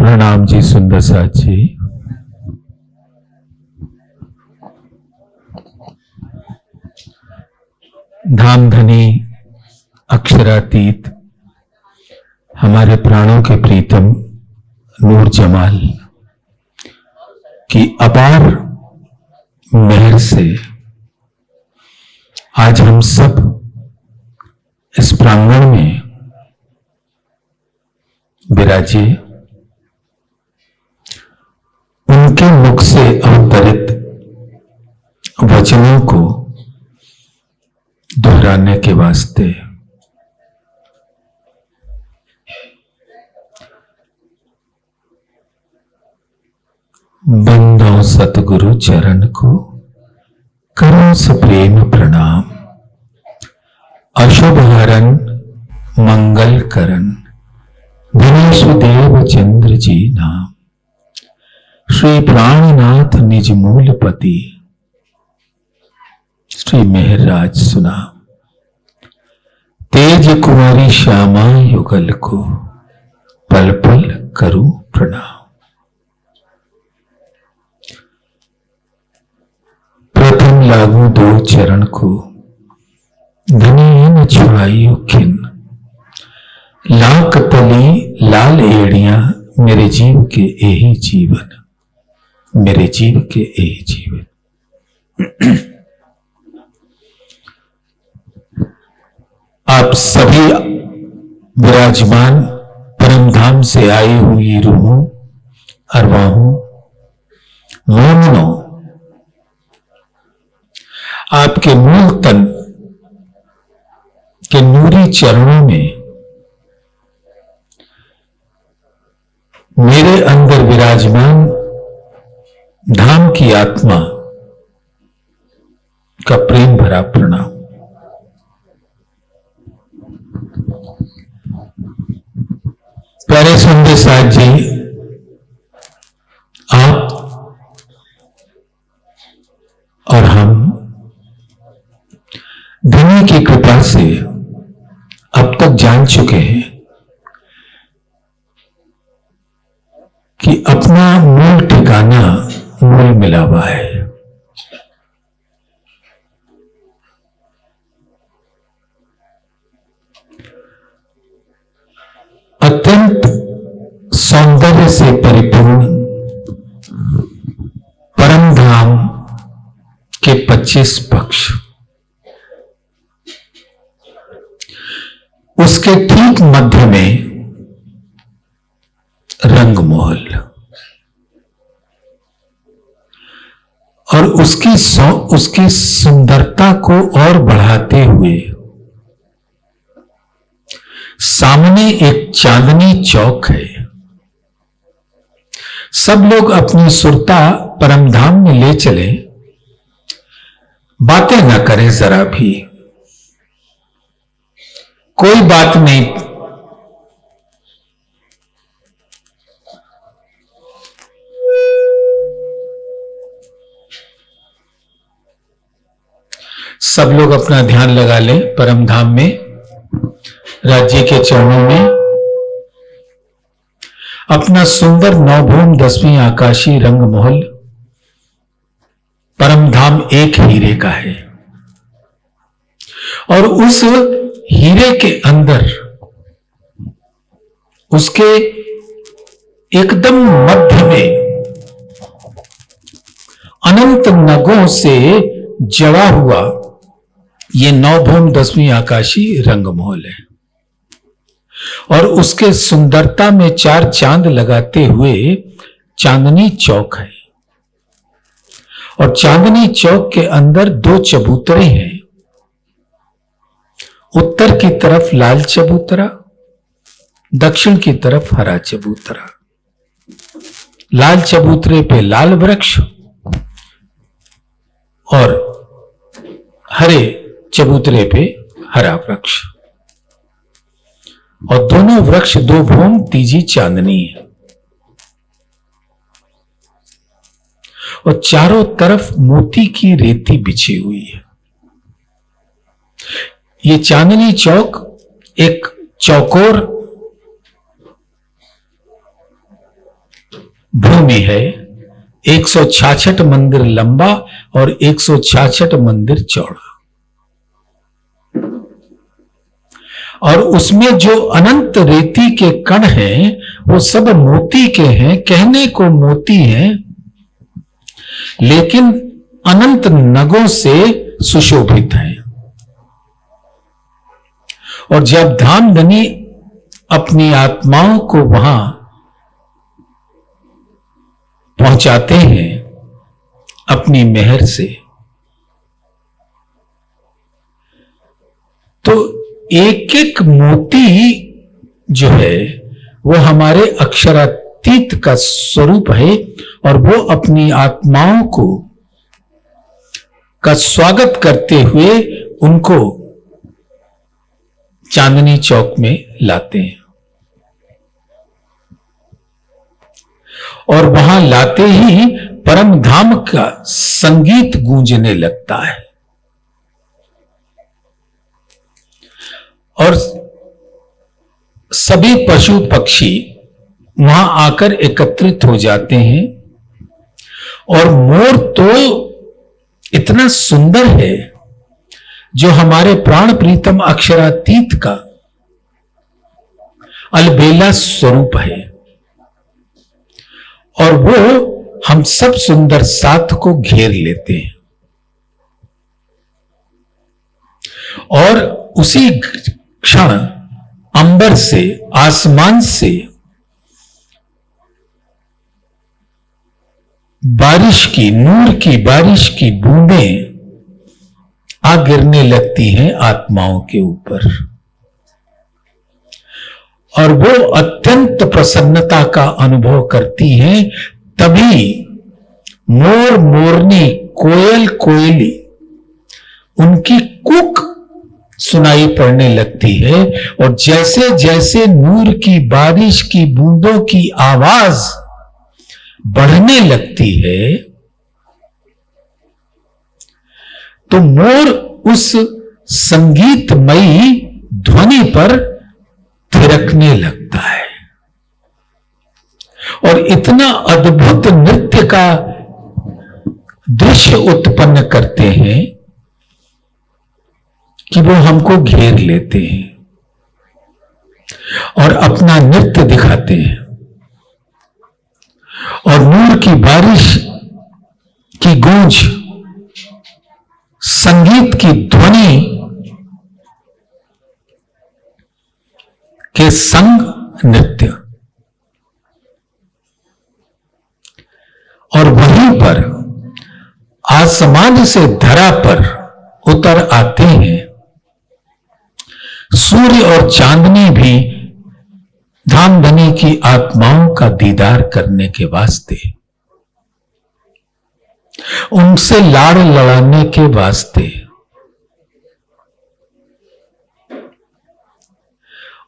प्रणाम जी सुंदर साथ जी। धामधनी अक्षरातीत हमारे प्राणों के प्रीतम नूर जमाल की अपार मेहर से आज हम सब इस प्रांगण में विराजे। उनके मुख से अवतरित वचनों को दोहराने के वास्ते बंदो सतगुरु चरण को करो सप्रेम प्रणाम। अशुभ हरण मंगल करण गणेश देव चंद्र जी नाम। श्री प्राणनाथ निज मूलपति श्री मेहरराज सुना। तेज कुमारी श्यामा युगल को पल पल करूं प्रणाम। प्रथम लागू दो चरण को धनी न छुड़ाइयो खिन। लाख तली लाल एड़ियां मेरे जीव के यही जीवन, मेरे जीव के यही जीवन। आप सभी विराजमान परमधाम से आई हुई रूहों, अरवाहों, मोमनों, आपके मूल तन के नूरी चरणों में मेरे अंदर विराजमान धाम की आत्मा का प्रेम भरा प्रणाम। प्यारे सुंदर साथ जी, आप और हम धनी की कृपा से अब तक जान चुके हैं कि अपना मूल ठिकाना मूल मिला हुआ है। अत्यंत सौंदर्य से परिपूर्ण परम धाम के 25 पक्ष, उसके ठीक मध्य में रंगमहल और उसकी सुंदरता को और बढ़ाते हुए सामने एक चांदनी चौक है। सब लोग अपनी सुरता परमधाम में ले चले, बातें न करें जरा भी, कोई बात नहीं। सब लोग अपना ध्यान लगा लें परम धाम में, राज्य के चरणों में। अपना सुंदर नवभूम 10वीं आकाशीय रंगमहल परम धाम एक हीरे का है और उस हीरे के अंदर उसके एकदम मध्य में अनंत नगों से जड़ा हुआ ये नवभूम 10वीं आकाशीय रंगमहल है और उसके सुंदरता में 4 चांद लगाते हुए चांदनी चौक है और चांदनी चौक के अंदर 2 चबूतरे हैं। उत्तर की तरफ लाल चबूतरा, दक्षिण की तरफ हरा चबूतरा। लाल चबूतरे पे लाल वृक्ष और हरे चबूतरे पे हरा वृक्ष और दोनों वृक्ष 2 भूम तीजी चांदनी है और चारों तरफ मोती की रेती बिछी हुई है। ये चांदनी चौक एक चौकोर भूमि है, 166 मंदिर लंबा और 166 मंदिर चौड़ा, और उसमें जो अनंत रेती के कण हैं वो सब मोती के हैं। कहने को मोती हैं, लेकिन अनंत नगों से सुशोभित हैं। और जब धामधनी अपनी आत्माओं को वहां पहुंचाते हैं अपनी मेहर से, तो एक एक मोती जो है वो हमारे अक्षरातीत का स्वरूप है, और वो अपनी आत्माओं को का स्वागत करते हुए उनको चांदनी चौक में लाते हैं। और वहां लाते ही परम धाम का संगीत गूंजने लगता है, और सभी पशु पक्षी वहां आकर एकत्रित हो जाते हैं। और मोर तो इतना सुंदर है, जो हमारे प्राण प्रीतम अक्षरातीत का अलबेला स्वरूप है, और वो हम सब सुंदर साथ को घेर लेते हैं। और उसी क्षण अंबर से, आसमान से बारिश की, नूर की बारिश की बूंदें आ गिरने लगती हैं आत्माओं के ऊपर, और वो अत्यंत प्रसन्नता का अनुभव करती हैं। तभी मोर, मोरनी, कोयल, कोयली उनकी कूक सुनाई पड़ने लगती है, और जैसे जैसे नूर की बारिश की बूंदों की आवाज बढ़ने लगती है, तो मोर उस संगीतमयी ध्वनि पर थिरकने लगता है, और इतना अद्भुत नृत्य का दृश्य उत्पन्न करते हैं कि वो हमको घेर लेते हैं और अपना नृत्य दिखाते हैं। और नूर की बारिश की गूंज, संगीत की ध्वनि के संग नृत्य, और वहीं पर आसमान से धरा पर उतर आते हैं सूर्य और चांदनी भी धामधनी की आत्माओं का दीदार करने के वास्ते, उनसे लाड़ लड़ाने के वास्ते।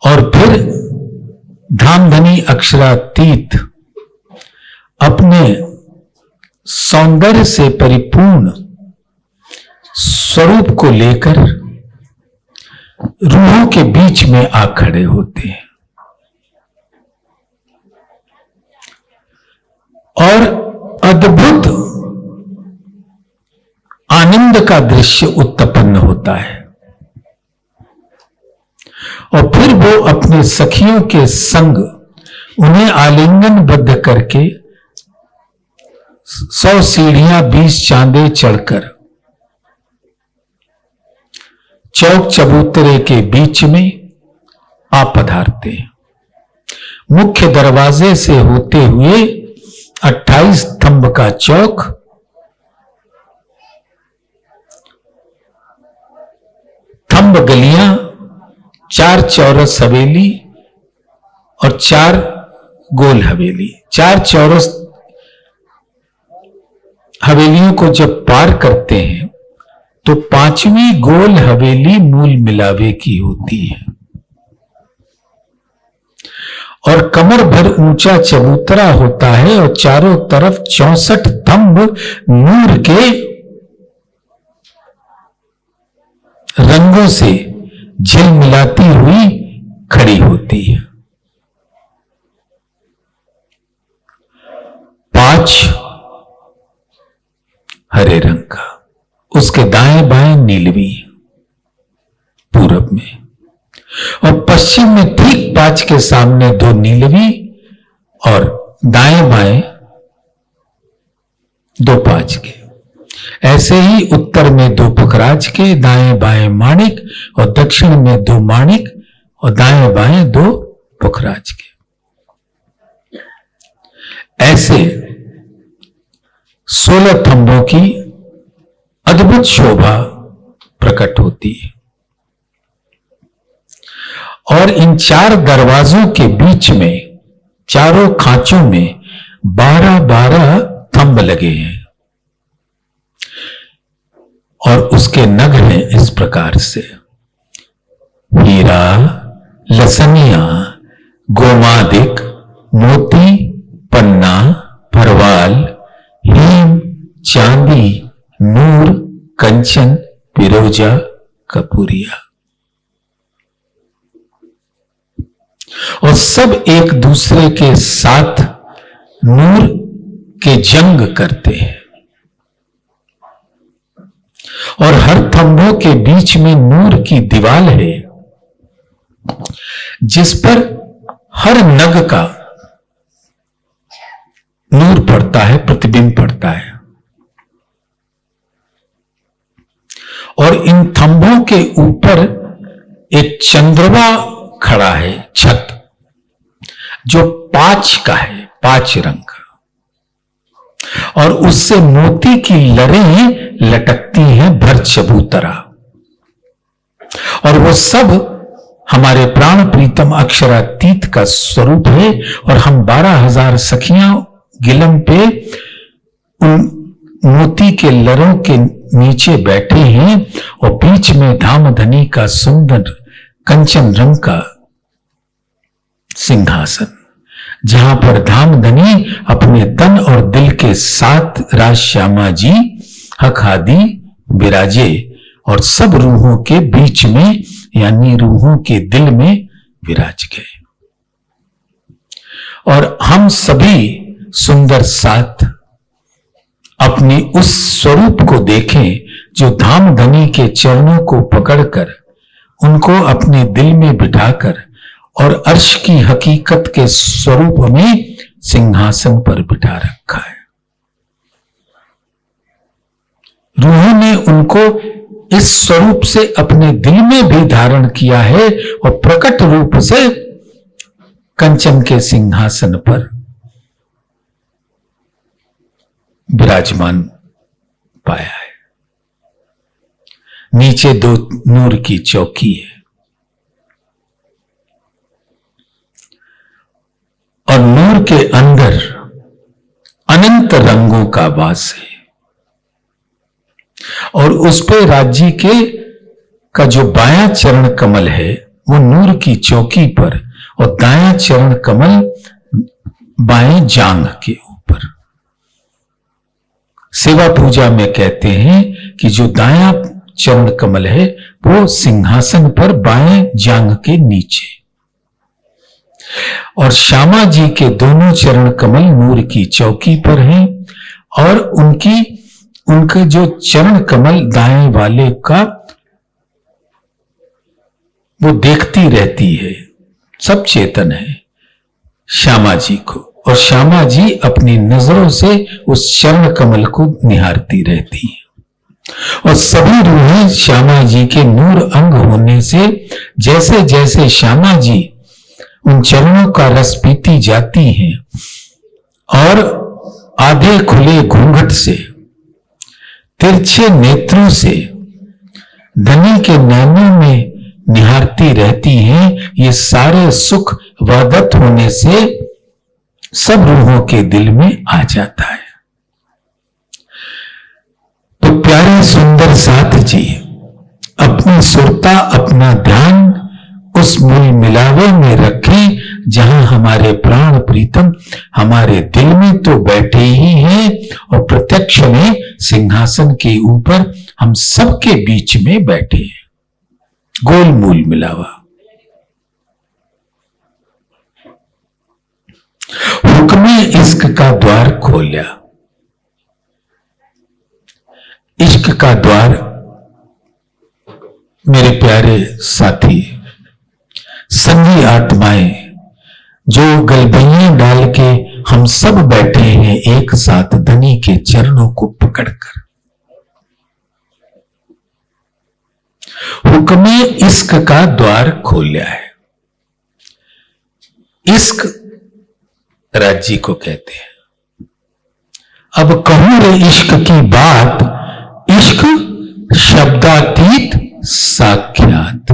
और फिर धामधनी अक्षरातीत अपने सौंदर्य से परिपूर्ण स्वरूप को लेकर रूहों के बीच में आ खड़े होते हैं, और अद्भुत आनंद का दृश्य उत्पन्न होता है। और फिर वो अपने सखियों के संग उन्हें आलिंगनबद्ध करके 100 सीढ़ियां 20 चांदे चढ़कर चौक चबूतरे के बीच में आ पधारते हैं। मुख्य दरवाजे से होते हुए 28 स्तंभ का चौक, थंब गलियां, 4 चौरस हवेली और 4 गोल हवेली। 4 चौरस हवेलियों को जब पार करते हैं तो 5वीं गोल हवेली मूल मिलावे की होती है, और कमर भर ऊंचा चबूतरा होता है, और चारों तरफ 64 थंब नूर के रंगों से झिलमिलाती हुई खड़ी होती है। उसके दाएं बाएं नीलवी, पूरब में, और पश्चिम में ठीक पांच के सामने दो नीलवी और दाएं बाएं दो पांच के। ऐसे ही उत्तर में दो पुखराज के, दाएं बाएं माणिक, और दक्षिण में दो माणिक और दाएं बाएं दो पुखराज के। ऐसे 16 थंभों की अद्भुत शोभा प्रकट होती है। और इन 4 दरवाजों के बीच में चारों खांचों में 12-12 थंब लगे हैं और उसके नग हैं इस प्रकार से: हीरा, लसनिया, गोमादिक, मोती, पन्ना, परवाल, हीम, चांदी, नूर, कंचन, पिरोजा, कपूरिया। और सब एक दूसरे के साथ नूर के जंग करते हैं और हर थंभों के बीच में नूर की दीवार है जिस पर हर नग का नूर पड़ता है, प्रतिबिंब पड़ता है। और इन थंभों के ऊपर एक चंद्रमा खड़ा है, छत, जो 5 का है, 5 रंग का, और उससे मोती की लड़ें लटकती हैं भर चबूतरा। और वो सब हमारे प्राण प्रीतम अक्षरातीत का स्वरूप है। और हम 12,000 सखियां गिलम पे उन मोती के लरों के नीचे बैठे हैं और बीच में धामधनी का सुंदर कंचन रंग का सिंहासन, जहां पर धामधनी अपने तन और दिल के साथ राज श्यामा जी हक आदि विराजे और सब रूहों के बीच में, यानी रूहों के दिल में विराज गए। और हम सभी सुंदर साथ अपनी उस स्वरूप को देखें जो धामधनी के चरणों को पकड़कर उनको अपने दिल में बिठाकर और अर्श की हकीकत के स्वरूप में सिंहासन पर बिठा रखा है। रूहों ने उनको इस स्वरूप से अपने दिल में भी धारण किया है और प्रकट रूप से कंचन के सिंहासन पर विराजमान पाया है। नीचे 2 नूर की चौकी है और नूर के अंदर अनंत रंगों का वास है। और उस पे राज्य के का जो बायां चरण कमल है वो नूर की चौकी पर और दायां चरण कमल बाएं जांघ के ऊपर। सेवा पूजा में कहते हैं कि जो दायां चरण कमल है वो सिंहासन पर बाएं जांघ के नीचे, और श्यामा जी के दोनों चरण कमल नूर की चौकी पर हैं और उनके जो चरण कमल दाएं वाले का वो देखती रहती है, सब चेतन है श्यामा जी को, और श्यामा जी अपनी नजरों से उस चरण कमल को निहारती रहती है। और सभी रूहें श्यामा जी के नूर अंग होने से जैसे जैसे श्यामा जी उन चरणों का रस पीती जाती हैं और आधे खुले घूंघट से, तिरछे नेत्रों से धनी के नैनों में निहारती रहती हैं, ये सारे सुख वादत होने से सब रूहों के दिल में आ जाता है। तो प्यारे सुंदर साथ जी अपनी सुरता, अपना ध्यान उस मूल मिलावे में रखें जहां हमारे प्राण प्रीतम हमारे दिल में तो बैठे ही हैं और प्रत्यक्ष में सिंहासन के ऊपर हम सबके बीच में बैठे हैं। गोल मूल मिलावा। हुक्मे इश्क का द्वार खोलिया। इश्क का द्वार मेरे प्यारे साथी, संगी आत्माएं, जो गलबैयां डाल के हम सब बैठे हैं एक साथ धनी के चरणों को पकड़कर, हुक्मे इश्क का द्वार खोला है। इश्क राज्य को कहते हैं। अब कहूं रे इश्क की बात, इश्क शब्दातीत साक्षात,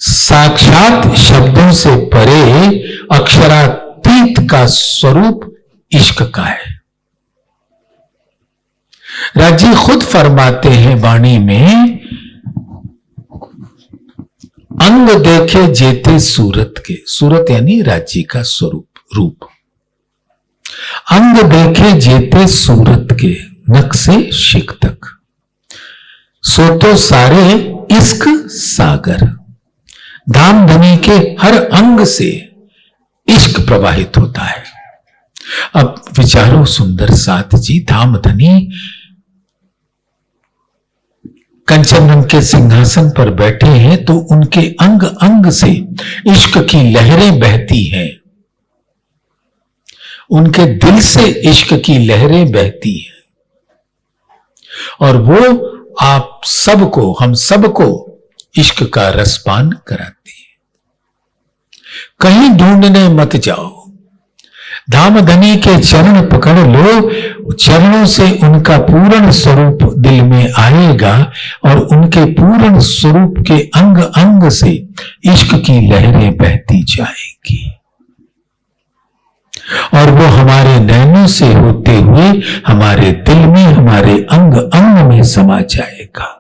साक्षात शब्दों से परे अक्षरातीत का स्वरूप इश्क का है। राज्य खुद फरमाते हैं वाणी में, अंग देखे जेते सूरत के, सूरत यानी राज्य का स्वरूप रूप, अंग देखे जेते सूरत के नक से शिक तक, सो तो सारे इश्क सागर, धाम धनी के हर अंग से इश्क प्रवाहित होता है। अब विचारो सुंदर साथ जी, धाम धनी कंचन रंग के सिंहासन पर बैठे हैं तो उनके अंग अंग से इश्क की लहरें बहती हैं, उनके दिल से इश्क की लहरें बहती हैं, और वो आप सबको, हम सबको इश्क का रसपान कराती है। कहीं ढूंढने मत जाओ, धाम धनी के चरण पकड़ लो, चरणों से उनका पूर्ण स्वरूप दिल में आएगा और उनके पूर्ण स्वरूप के अंग अंग से इश्क की लहरें बहती जाएंगी और वो हमारे नैनों से होते हुए हमारे दिल में, हमारे अंग अंग में समा जाएगा।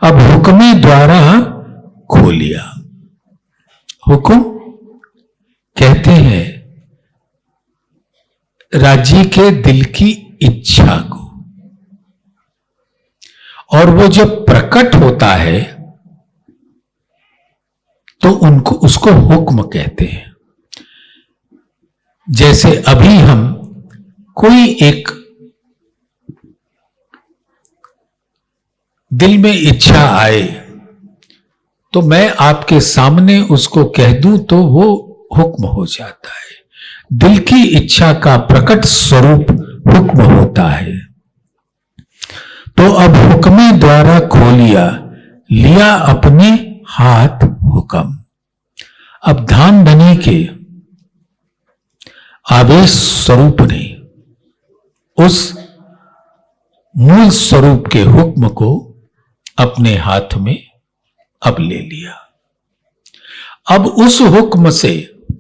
अब हुक्मे द्वारा खोलिया, हुक्म कहते हैं राज्य के दिल की इच्छा को, और वो जब प्रकट होता है तो उनको उसको हुक्म कहते हैं। जैसे अभी हम कोई एक दिल में इच्छा आए तो मैं आपके सामने उसको कह दूं तो वो हुक्म हो जाता है। दिल की इच्छा का प्रकट स्वरूप हुक्म होता है। तो अब हुक्मे द्वारा खोलिया, लिया अपने हाथ हुक्म। अब धाम धनी के आवेश स्वरूप ने उस मूल स्वरूप के हुक्म को अपने हाथ में अब ले लिया। अब उस हुक्म से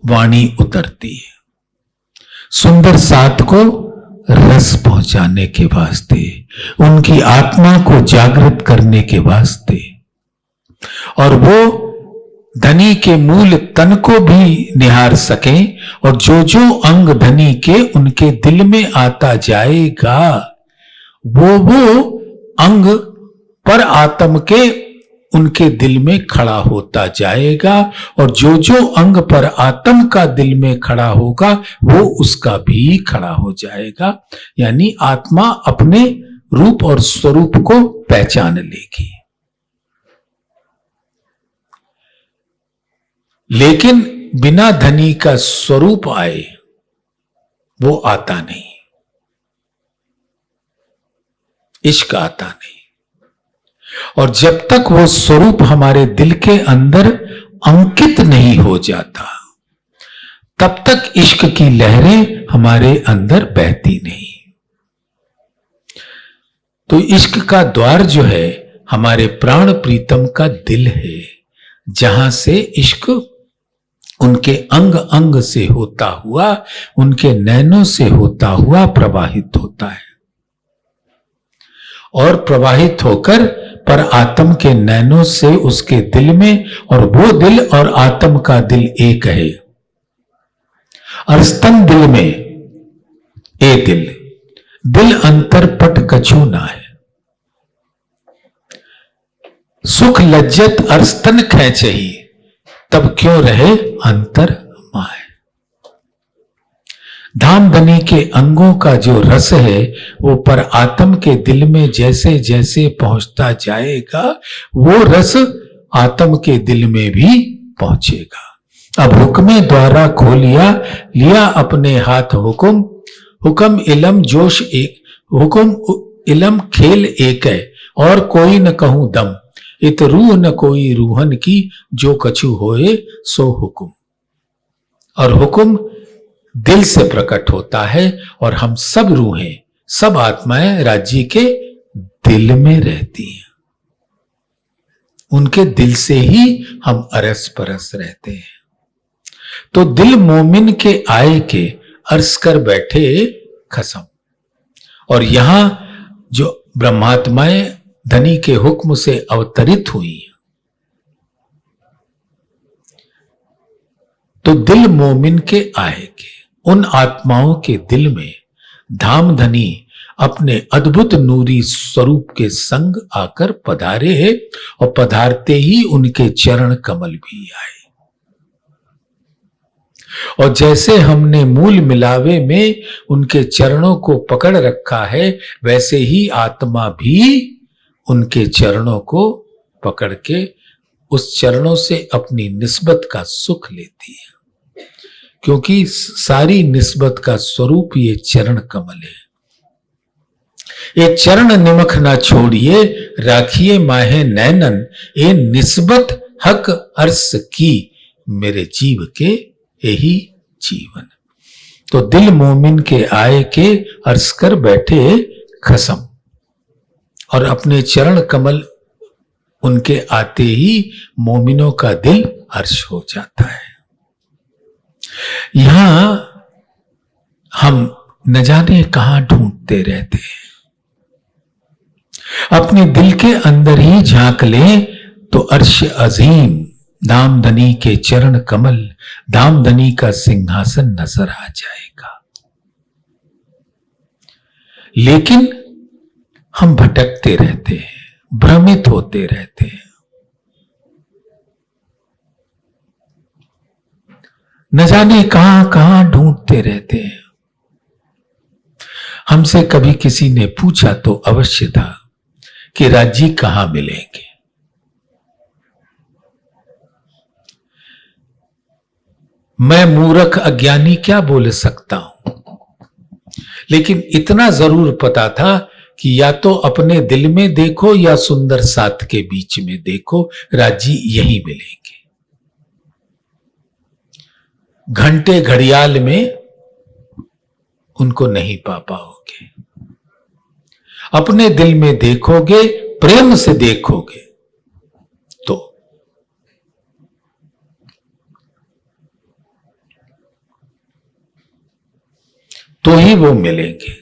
वाणी उतरती है सुंदर साथ को रस पहुंचाने के वास्ते, उनकी आत्मा को जागृत करने के वास्ते, और वो धनी के मूल तन को भी निहार सकें, और जो जो अंग धनी के उनके दिल में आता जाएगा वो अंग पर आत्म के उनके दिल में खड़ा होता जाएगा, और जो जो अंग पर आत्म का दिल में खड़ा होगा वो उसका भी खड़ा हो जाएगा। यानी आत्मा अपने रूप और स्वरूप को पहचान लेगी। लेकिन बिना धनी का स्वरूप आए वो आता नहीं, इश्क आता नहीं। और जब तक वो स्वरूप हमारे दिल के अंदर अंकित नहीं हो जाता तब तक इश्क की लहरें हमारे अंदर बहती नहीं। तो इश्क का द्वार जो है हमारे प्राण प्रीतम का दिल है, जहां से इश्क उनके अंग अंग से होता हुआ, उनके नैनों से होता हुआ प्रवाहित होता है, और प्रवाहित होकर पर आत्म के नैनों से उसके दिल में, और वो दिल और आत्म का दिल एक है। अरस्तन दिल में ए दिल, दिल अंतर पट कछु ना है, सुख लज्जत अरस्तन खेचही, तब क्यों रहे अंतर माहे। धाम धनी के अंगों का जो रस है वो पर आत्म के दिल में जैसे जैसे पहुंचता जाएगा वो रस आत्म के दिल में भी पहुंचेगा। अब हुक्मे द्वारा खोलिया लिया अपने हाथ हुक्म, हुक्म इलम जोश एक, हुक्म इलम खेल एक है और कोई न कहूं दम, इत रूह न कोई रूहन की जो कछु होए सो हुक्म। और हुक्म दिल से प्रकट होता है और हम सब रूहें सब आत्माएं राज्य के दिल में रहती हैं, उनके दिल से ही हम अरस परस रहते हैं। तो दिल मोमिन के आए के अर्ज कर बैठे खसम। और यहां जो ब्रह्मात्माएं धनी के हुक्म से अवतरित हुई, तो दिल मोमिन के आए के उन आत्माओं के दिल में धाम धनी अपने अद्भुत नूरी स्वरूप के संग आकर पधारे हैं और पधारते ही उनके चरण कमल भी आए। और जैसे हमने मूल मिलावे में उनके चरणों को पकड़ रखा है वैसे ही आत्मा भी उनके चरणों को पकड़ के उस चरणों से अपनी निस्बत का सुख लेती है, क्योंकि सारी निस्बत का स्वरूप ये चरण कमल है। ये चरण निमख ना छोड़िए राखिए माहे नैनन, ये निस्बत हक अर्स की मेरे जीव के यही जीवन। तो दिल मोमिन के आए के अर्ज कर बैठे खसम, और अपने चरण कमल उनके आते ही मोमिनों का दिल अर्श हो जाता है। यहां हम न जाने कहां ढूंढते रहते हैं, अपने दिल के अंदर ही झांक लें तो अर्श अजीम धामधनी के चरण कमल धामधनी का सिंहासन नजर आ जाएगा। लेकिन हम भटकते रहते हैं, भ्रमित होते रहते हैं, न जाने कहां कहां ढूंढते रहते हैं। हमसे कभी किसी ने पूछा तो अवश्य था कि राज्य कहां मिलेंगे। मैं मूर्ख अज्ञानी क्या बोल सकता हूं, लेकिन इतना जरूर पता था कि या तो अपने दिल में देखो या सुंदर साथ के बीच में देखो, राज्य यहीं मिलेंगे। घंटे घड़ियाल में उनको नहीं पा पाओगे, अपने दिल में देखोगे, प्रेम से देखोगे तो ही वो मिलेंगे।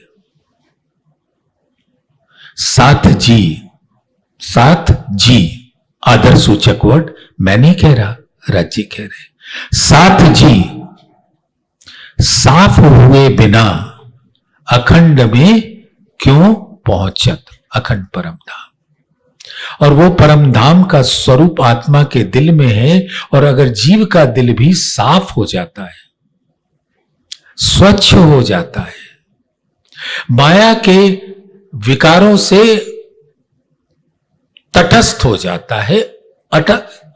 साथ जी आदर सूचक वर्ड मैं नहीं कह रहा, राज्य कह रहे। साथ जी साफ हुए बिना अखंड में क्यों पहुंचत, अखंड परम धाम। और वो परम धाम का स्वरूप आत्मा के दिल में है। और अगर जीव का दिल भी साफ हो जाता है, स्वच्छ हो जाता है, माया के विकारों से तटस्थ हो जाता है,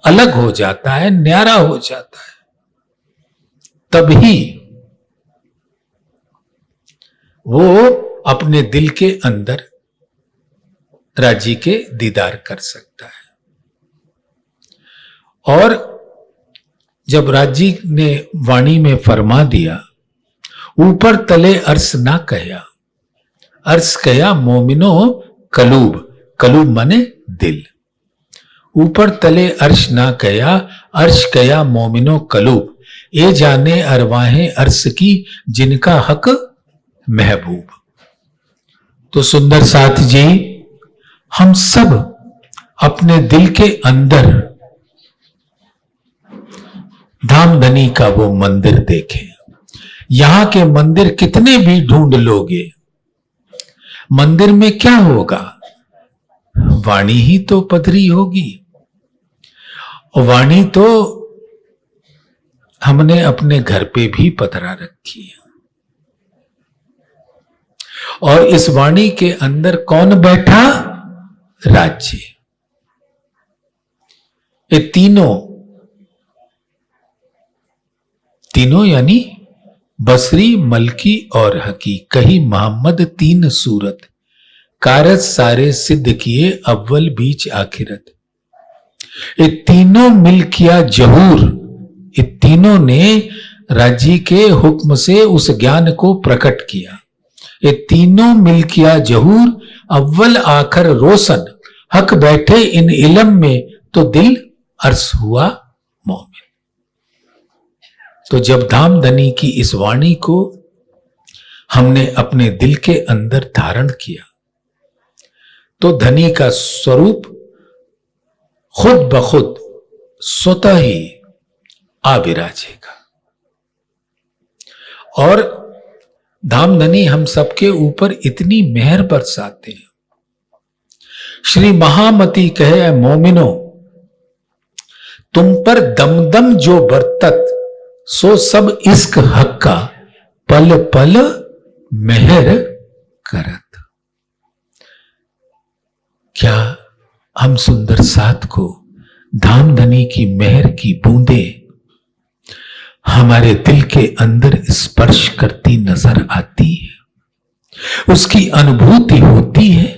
अलग हो जाता है, न्यारा हो जाता है, तभी वो अपने दिल के अंदर राज्य के दीदार कर सकता है। और जब राज्य ने वाणी में फरमा दिया, ऊपर तले अर्श ना कया, अर्श कया मोमिनो कलूब, कलूब माने दिल। ऊपर तले अर्श ना कया, अर्श कया मोमिनो कलूब, ये जाने अरवाहें अर्श की जिनका हक महबूब। तो सुंदर साथ जी, हम सब अपने दिल के अंदर धामधनी का वो मंदिर देखें। यहां के मंदिर कितने भी ढूंढ लोगे, मंदिर में क्या होगा, वाणी ही तो पधरी होगी। वाणी तो हमने अपने घर पे भी पधरा रखी है। और इस वाणी के अंदर कौन बैठा? राज्य। ये तीनों यानी बसरी, मलकी और हकी, कही मोहम्मद तीन सूरत, कारज सारे सिद्ध किए अव्वल बीच आखिरत। ये तीनों मिल किया जहूर, ये तीनों ने राज्य के हुक्म से उस ज्ञान को प्रकट किया। ये तीनों मिल किया जहूर, अव्वल आखिर रोशन, हक बैठे इन इलम में तो दिल अर्स हुआ मोमिन। तो जब धामधनी की इस वाणी को हमने अपने दिल के अंदर धारण किया तो धनी का स्वरूप खुद ब खुद स्वतः ही आ विराजेगा। और धामधनी हम सबके ऊपर इतनी मेहर बरसाते हैं। श्री महामती कहे मोमिनो, तुम पर दमदम जो बरतत, सो सब इश्क हक का पल पल मेहर करत। क्या हम सुंदर साथ को धामधनी की मेहर की बूंदे हमारे दिल के अंदर स्पर्श करती नजर आती है, उसकी अनुभूति होती है?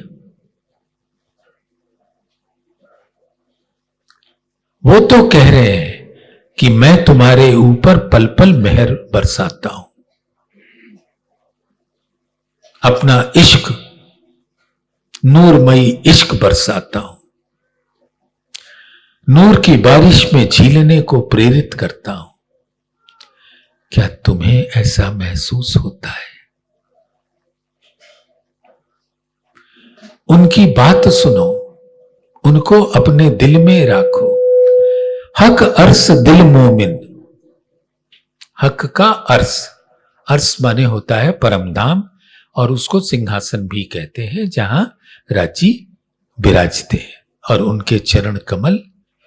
वो तो कह रहे हैं कि मैं तुम्हारे ऊपर पल पल मेहर बरसाता हूं, अपना इश्क, नूरमयी इश्क बरसाता हूं, नूर की बारिश में झीलने को प्रेरित करता हूं। क्या तुम्हें ऐसा महसूस होता है? उनकी बात सुनो, उनको अपने दिल में राखो। हक अर्स दिल मोमिन, हक का अर्स, अर्स माने होता है परमधाम, और उसको सिंहासन भी कहते हैं जहां राज्य विराजते हैं। और उनके चरण कमल,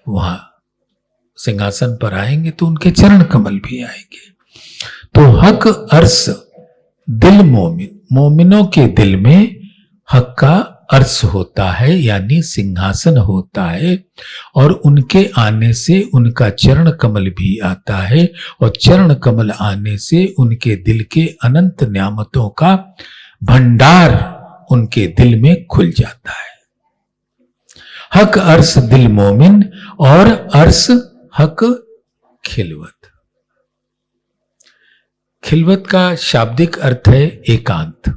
वहां सिंहासन पर आएंगे तो उनके चरण कमल भी आएंगे। तो हक अर्स दिल मोमिन, मोमिनों के दिल में हक का अर्स होता है यानी सिंहासन होता है, और उनके आने से उनका चरण कमल भी आता है, और चरण कमल आने से उनके दिल के अनंत न्यामतों का भंडार उनके दिल में खुल जाता है। हक अर्स दिल मोमिन और अर्स हक खिलवत। खिलवत का शाब्दिक अर्थ है एकांत,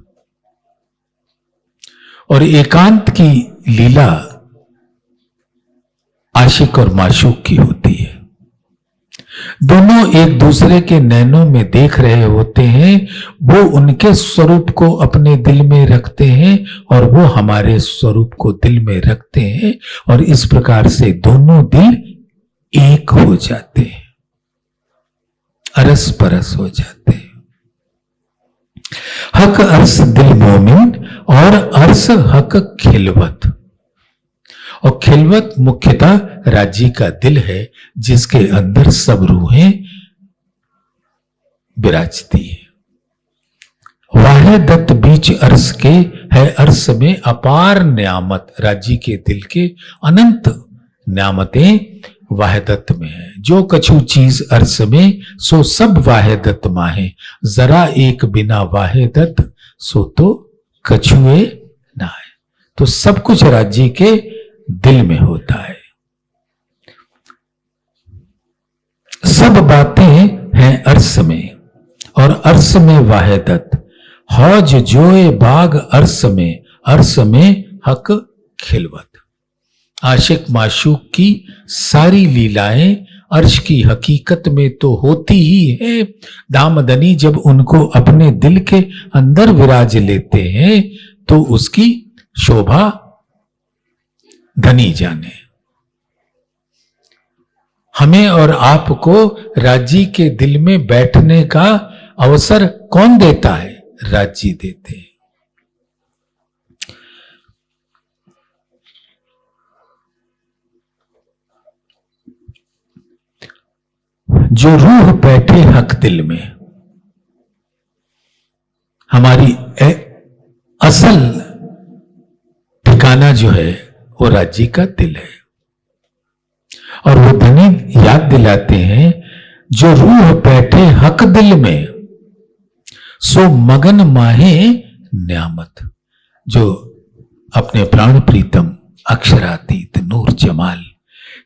और एकांत की लीला आशिक और माशूक की होती है। दोनों एक दूसरे के नैनों में देख रहे होते हैं, वो उनके स्वरूप को अपने दिल में रखते हैं और वो हमारे स्वरूप को दिल में रखते हैं, और इस प्रकार से दोनों दिल एक हो जाते हैं, अरस परस हो जाते हैं। हक अर्स दिल मोमिन और अर्स हक खिलवत। और खिलवत मुख्यतः राज्य का दिल है जिसके अंदर सब रूहें विराजती है। वाहिदत बीच अर्स के है, अर्स में अपार न्यामत, राज्य के दिल के अनंत न्यामतें वाहिदत में है। जो कछु चीज अर्स में सो सब वाहिदत माहे, जरा एक बिना वाहिदत सो तो कछुए ना है। तो सब कुछ राज्य के दिल में होता है। सब बातें हैं अर्स में और अर्स में वाहिदत, हौज जोए बाग अर्स में हक खिलवत। आशिक माशूक की सारी लीलाएं अर्श की हकीकत में तो होती ही है। दामदनी जब उनको अपने दिल के अंदर विराज लेते हैं तो उसकी शोभा धनी जाने। हमें और आपको राज्य के दिल में बैठने का अवसर कौन देता है? राज्य देते हैं। जो रूह बैठे हक दिल में, हमारी असल ठिकाना जो है वो राज्य का दिल है। और वो धनी याद दिलाते हैं, जो रूह बैठे हक दिल में सो मगन माहे न्यामत। जो अपने प्राण प्रीतम अक्षरातीत नूर जमाल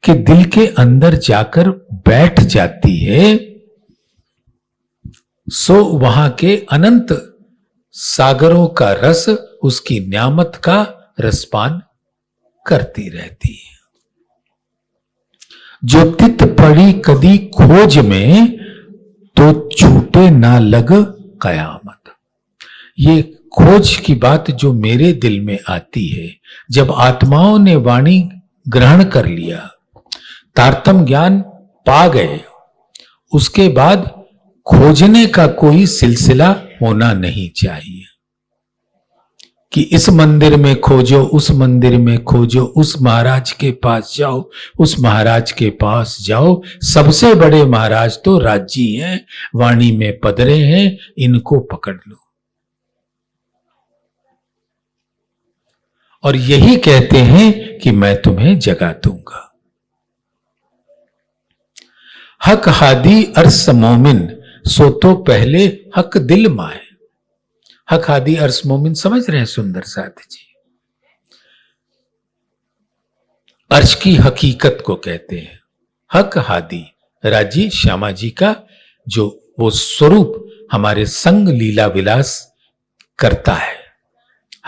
के दिल के अंदर जाकर बैठ जाती है, सो वहां के अनंत सागरों का रस उसकी न्यामत का रसपान करती रहती है। जो तित पड़ी कदी खोज में तो छूटे ना लग कयामत। ये खोज की बात जो मेरे दिल में आती है, जब आत्माओं ने वाणी ग्रहण कर लिया, तारतम ज्ञान पा गए, उसके बाद खोजने का कोई सिलसिला होना नहीं चाहिए कि इस मंदिर में खोजो, उस मंदिर में खोजो, उस महाराज के पास जाओ, उस महाराज के पास जाओ। सबसे बड़े महाराज तो राज्य हैं, वाणी में पधरे हैं, इनको पकड़ लो। और यही कहते हैं कि मैं तुम्हें जगा दूंगा। हक हादी अर्स मोमिन सो तो पहले हक दिल माए। हक हादी अर्स मोमिन समझ रहे हैं सुंदर साथ जी? अर्श की हकीकत को कहते हैं। हक हादी राजी श्यामा जी का जो वो स्वरूप हमारे संग लीला विलास करता है।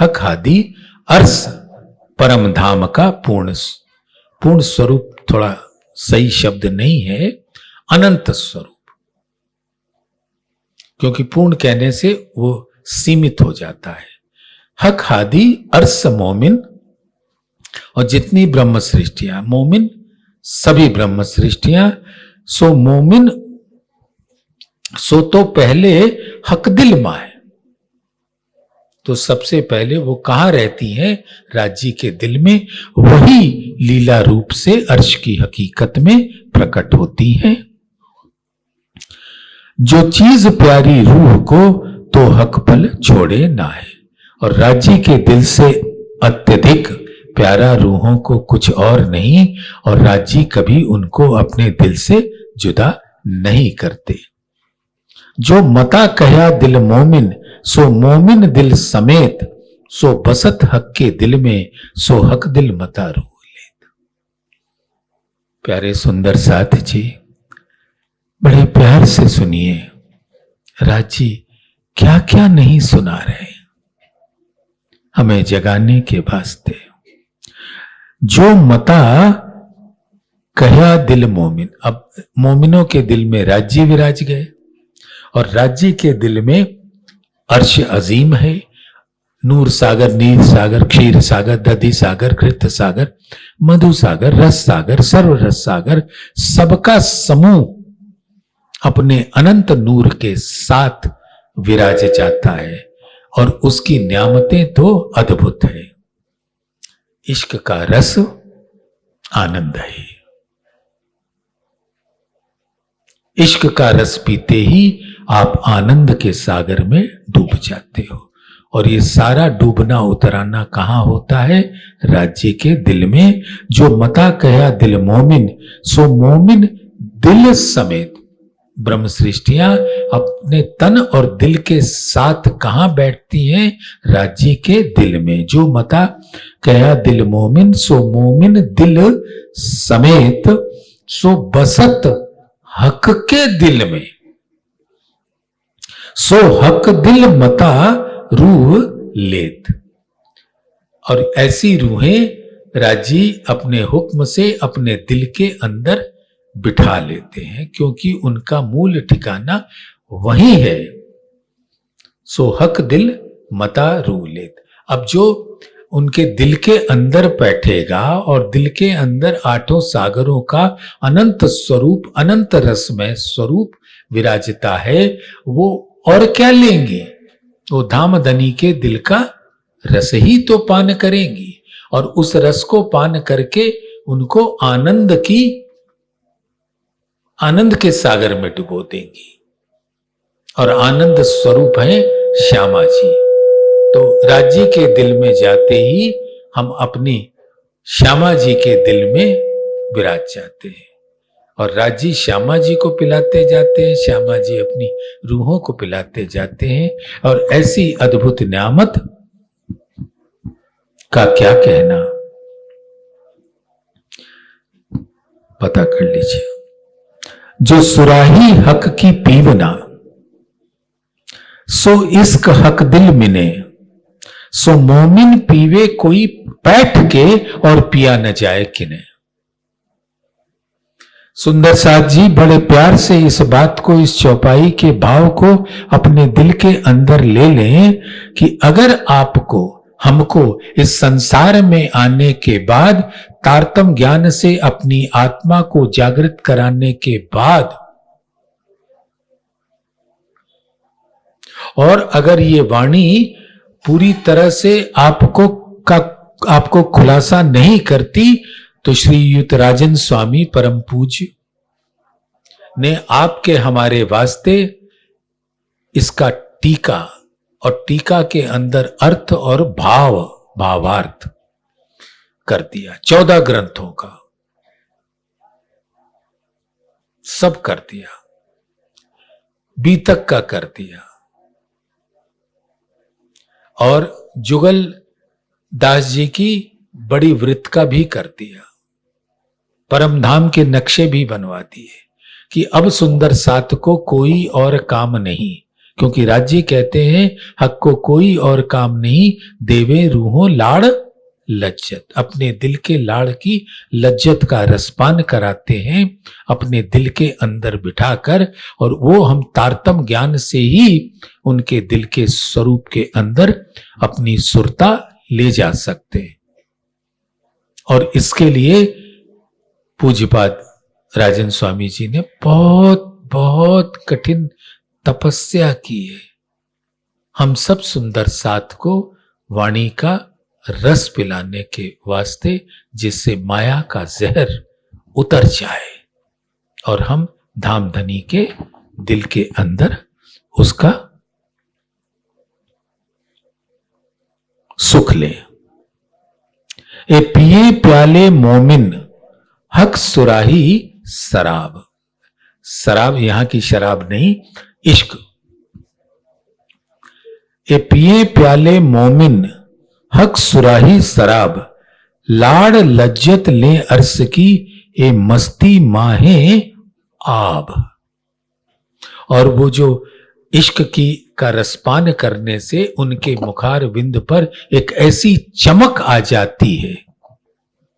हक हादी अर्स परम धाम का पूर्ण स्वरूप, थोड़ा सही शब्द नहीं है, अनंत स्वरूप, क्योंकि पूर्ण कहने से वो सीमित हो जाता है। हक हादी अर्स मोमिन, और जितनी ब्रह्म सृष्टियां, मोमिन सभी ब्रह्म सृष्टियां, सो मोमिन सो तो पहले हक दिल माए। तो सबसे पहले वो कहां रहती हैं? राज्य के दिल में। वही लीला रूप से अर्श की हकीकत में प्रकट होती है। जो चीज प्यारी रूह को तो हक पल छोड़े ना है। और राज्य के दिल से अत्यधिक प्यारा रूहों को कुछ और नहीं, और राज्य कभी उनको अपने दिल से जुदा नहीं करते। जो मता कहा दिल मोमिन सो मोमिन दिल समेत, सो बसत हक के दिल में सो हक दिल मता रूह लेत। प्यारे सुंदर साथ जी, बड़े प्यार से सुनिए। राजी क्या क्या नहीं सुना रहे हमें जगाने के वास्ते। जो मता कहा दिल मोमिन, अब मोमिनों के दिल में राज्य विराज गए, और राज्य के दिल में अर्श अजीम है। नूर सागर, नीर सागर, क्षीर सागर, दधि सागर, कृत सागर, मधु सागर, रस सागर, सर्व रस सागर, सबका समूह अपने अनंत नूर के साथ विराज जाता है। और उसकी न्यामतें तो अद्भुत है। इश्क का रस आनंद है। इश्क का रस पीते ही आप आनंद के सागर में डूब जाते हो। और ये सारा डूबना उतराना कहां होता है? राज्य के दिल में। जो मता कहा दिल मोमिन सो मोमिन दिल समेत। ब्रह्म सृष्टियां अपने तन और दिल के साथ कहां बैठती हैं? राज्य के दिल में। जो मता कहा दिल मोमिन सो मोमिन दिल समेत, सो बसत हक के दिल में, सो हक दिल मता रूह लेत। और ऐसी रूहें राजी अपने हुक्म से अपने दिल के अंदर बिठा लेते हैं, क्योंकि उनका मूल ठिकाना वही है। सो हक दिल मता रूह लेत। अब जो उनके दिल के अंदर बैठेगा और दिल के अंदर आठों सागरों का अनंत स्वरूप, अनंत रसमय स्वरूप विराजता है, वो और क्या लेंगे? वो धामधनी के दिल का रस ही तो पान करेंगी, और उस रस को पान करके उनको आनंद के सागर में डुबो देंगी। और आनंद स्वरूप है श्यामा जी। तो राज्य के दिल में जाते ही हम अपनी श्यामा जी के दिल में विराज जाते हैं और राज्य श्यामा जी को पिलाते जाते हैं, श्यामा जी अपनी रूहों को पिलाते जाते हैं। और ऐसी अद्भुत नियामत का क्या कहना, पता कर लीजिए। जो सुराही हक की पीवना, सो इश्क हक दिल मिने, सो मोमिन पीवे कोई बैठ के और पिया न जाए किने। सुंदर साथ जी बड़े प्यार से इस बात को, इस चौपाई के भाव को अपने दिल के अंदर ले लें कि अगर आपको, हमको इस संसार में आने के बाद, तारतम ज्ञान से अपनी आत्मा को जागृत कराने के बाद, और अगर ये वाणी पूरी तरह से आपको खुलासा नहीं करती, तो श्री युतराजन स्वामी परम पूज्य ने आपके हमारे वास्ते इसका टीका, और टीका के अंदर अर्थ और भावार्थ कर दिया। 14 ग्रंथों का सब कर दिया, बीतक का कर दिया, और जुगल दास जी की बड़ी वृत्त का भी कर दिया, परमधाम के नक्शे भी बनवा दिए कि अब सुंदर साथ को कोई और काम नहीं, क्योंकि राज्य कहते हैं हक को कोई और काम नहीं, देवे रूहों लाड़ लज्जत, अपने दिल के लाड़ की लज्जत का रसपान कराते हैं अपने दिल के अंदर बिठाकर, और वो हम तारतम ज्ञान से ही उनके दिल के स्वरूप के अंदर अपनी सुरता ले जा सकते हैं। और इसके लिए पूज्यपाद राजन स्वामी जी ने बहुत बहुत कठिन तपस्या की है, हम सब सुंदर साथ को वाणी का रस पिलाने के वास्ते, जिससे माया का जहर उतर जाए और हम धामधनी के दिल के अंदर उसका सुख ले। ए पिए प्याले मोमिन हक सुराही शराब, शराब यहां की शराब नहीं, इश्क। ए पिए प्याले मोमिन हक सुराही शराब, लाड़ लज्जत ले अर्स की ए मस्ती माहे आब। और वो जो इश्क की का रसपान करने से उनके मुखार विंद पर एक ऐसी चमक आ जाती है,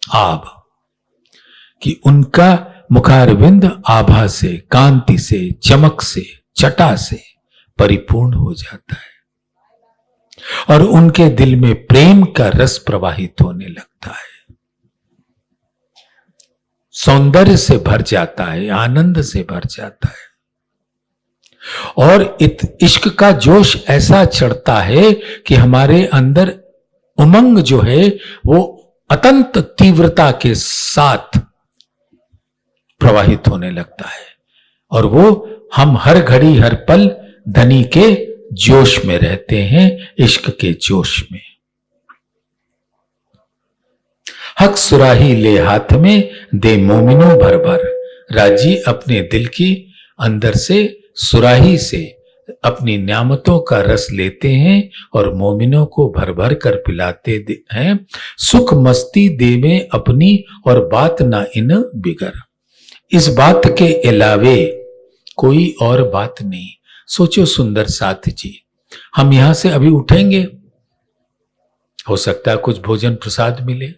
आब, कि उनका मुखार विंद आभा से, कांति से, चमक से, छटा से परिपूर्ण हो जाता है और उनके दिल में प्रेम का रस प्रवाहित होने लगता है, सौंदर्य से भर जाता है, आनंद से भर जाता है। और इश्क का जोश ऐसा चढ़ता है कि हमारे अंदर उमंग जो है वो अत्यंत तीव्रता के साथ प्रवाहित होने लगता है, और वो हम हर घड़ी हर पल धनी के जोश में रहते हैं, इश्क के जोश में। हक सुराही ले हाथ में दे मोमिनो भर भर, राजी अपने दिल की अंदर से सुराही से अपनी नियामतों का रस लेते हैं और मोमिनों को भर भर कर पिलाते हैं। सुख मस्ती देवे अपनी और बात ना इन बिगर, इस बात के अलावे कोई और बात नहीं। सोचो सुंदर साथ जी, हम यहां से अभी उठेंगे, हो सकता है कुछ भोजन प्रसाद मिले,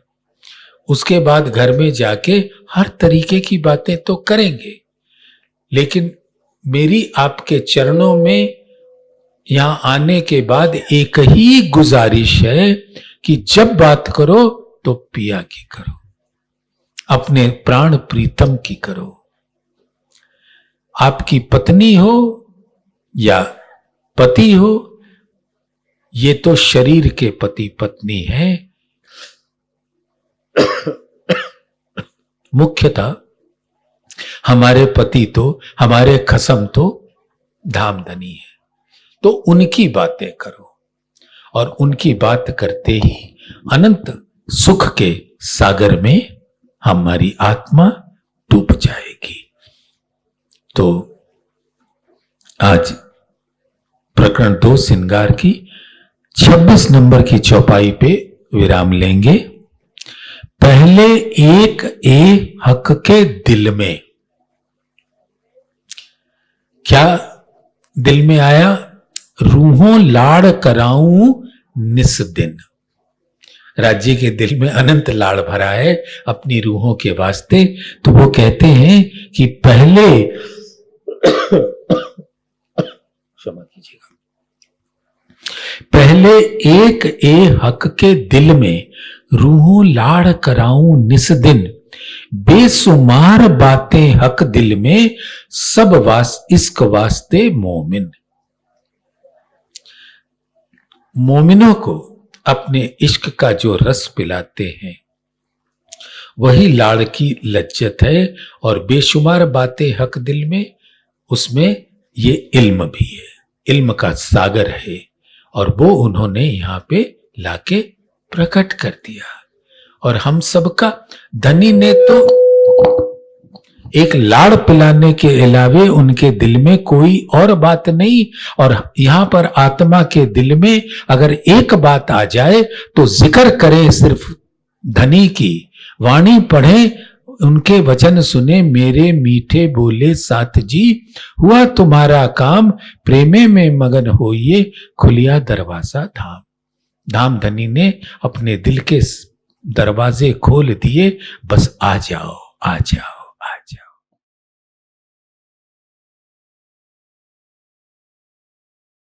उसके बाद घर में जाके हर तरीके की बातें तो करेंगे, लेकिन मेरी आपके चरणों में यहां आने के बाद एक ही गुजारिश है कि जब बात करो तो पिया की करो, अपने प्राण प्रीतम की करो। आपकी पत्नी हो या पति हो, ये तो शरीर के पति पत्नी है, मुख्यतः हमारे पति तो, हमारे खसम तो धामधनी है, तो उनकी बातें करो। और उनकी बात करते ही अनंत सुख के सागर में हमारी आत्मा डूब जाएगी। तो आज प्रकरण 2 श्रृंगार की 26 नंबर की चौपाई पे विराम लेंगे। पहले एक ए हक के दिल में क्या दिल में आया? रूहों लाड़ कराऊं निस दिन। राज्य के दिल में अनंत लाड़ भरा है अपनी रूहों के वास्ते। तो वो कहते हैं कि पहले क्षमा कीजिएगा, पहले एक ए हक के दिल में रूहों लाड़ कराऊं निस दिन। बेसुमार बातें हक दिल में सब इश्क वास्ते मोमिन। मोमिनों को अपने इश्क का जो रस पिलाते हैं वही लाड़ की लज्जत है। और बेशुमार बातें हक दिल में, उसमें ये इल्म भी है, इल्म का सागर है। और वो उन्होंने यहां पे लाके प्रकट कर दिया। और हम सबका धनी ने तो एक लाड़ पिलाने के अलावे उनके दिल में कोई और बात नहीं। और यहां पर आत्मा के दिल में अगर एक बात आ जाए तो जिक्र करे सिर्फ धनी की, वाणी पढ़े, उनके वचन सुने, मेरे मीठे बोले साथ जी, हुआ तुम्हारा काम, प्रेमे में मगन होइए, खुलिया दरवाजा धाम। धाम धनी ने अपने दिल के दरवाजे खोल दिए, बस आ जाओ आ जाओ।